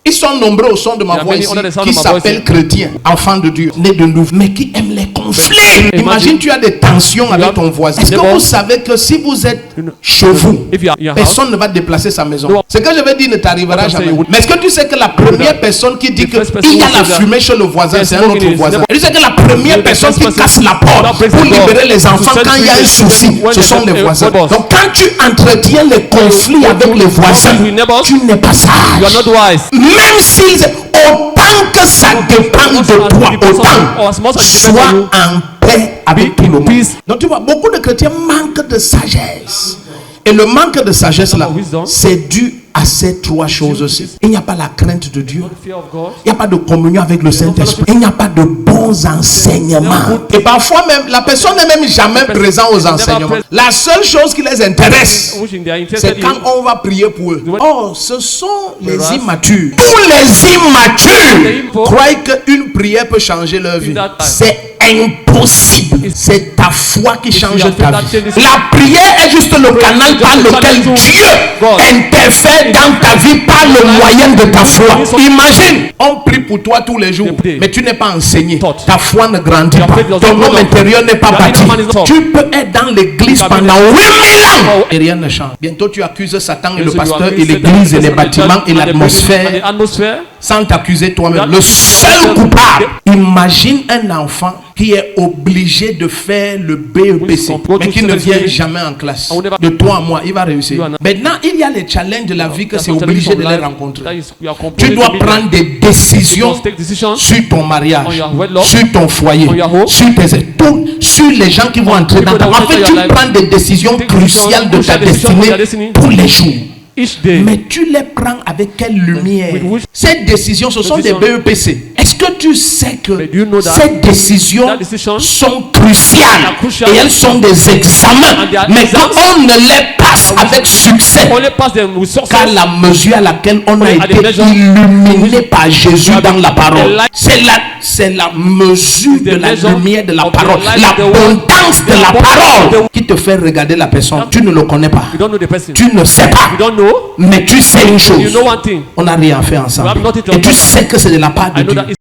Ils sont nombreux au son de ma voix ici, qui s'appellent chrétiens, enfants de Dieu, nés de nouveau, mais qui aiment les conflits. Imagine, tu as des tensions avec ton voisin. Est-ce que vous savez que si vous êtes chez vous, personne ne va déplacer sa maison? Ce que je vais dire ne t'arrivera jamais. Mais est-ce que tu sais que la première personne qui dit qu'il y a la fumée chez le voisin, c'est un autre voisin? Tu sais que la première personne qui casse la porte pour libérer les enfants quand il y a un souci, ce sont les voisins. Donc quand tu entretiens les conflits avec les voisins, tu n'es pas sage. Même s'ils, autant que ça dépend de toi, autant sois en paix avec tout le monde. Donc tu vois, beaucoup de chrétiens manquent de sagesse. Et le manque de sagesse là, c'est dû à ces trois choses aussi. Il n'y a pas la crainte de Dieu. Il n'y a pas de communion avec le Saint-Esprit. Il n'y a pas de bons enseignements. Et parfois même, la personne n'est même jamais présente aux enseignements. La seule chose qui les intéresse, c'est quand on va prier pour eux. Oh, ce sont les immatures. Tous les immatures croient qu'une prière peut changer leur vie. C'est impossible. C'est ta foi qui change ta vie. La prière est juste le canal par lequel Dieu interfère dans ta vie par le moyen de ta foi. Imagine, on prie pour toi tous les jours, mais tu n'es pas enseigné. Ta foi ne grandit pas. Ton homme intérieur n'est pas bâti. Tu peux être dans l'église pendant 8000 ans et rien ne change. Bientôt tu accuses Satan et le pasteur et l'église et les bâtiments et l'atmosphère sans t'accuser toi-même. Le seul coupable. Imagine un enfant qui est obligé de faire le BEPC, mais qui ne vient jamais en classe. De toi à moi, il va réussir. Maintenant, il y a les challenges de la vie que c'est obligé de les rencontrer. Tu dois prendre des décisions sur ton mariage, sur ton foyer, sur tes études, sur les gens qui vont entrer dans ta vie. En fait, tu prends des décisions cruciales de ta destinée tous les jours. Mais tu les prends avec quelle lumière? Ces décisions, ce sont des BEPC. Est-ce que tu sais que ces décisions sont cruciales et elles sont des examens, mais qu'on ne les passe avec succès, car la mesure à laquelle on a été illuminé par Jésus dans la parole, c'est la mesure de la lumière de la parole, l'abondance de la parole qui te fait regarder la personne. Tu ne le connais pas, tu ne sais pas, mais tu sais une chose, on n'a rien fait ensemble et tu sais que c'est de la part de Dieu.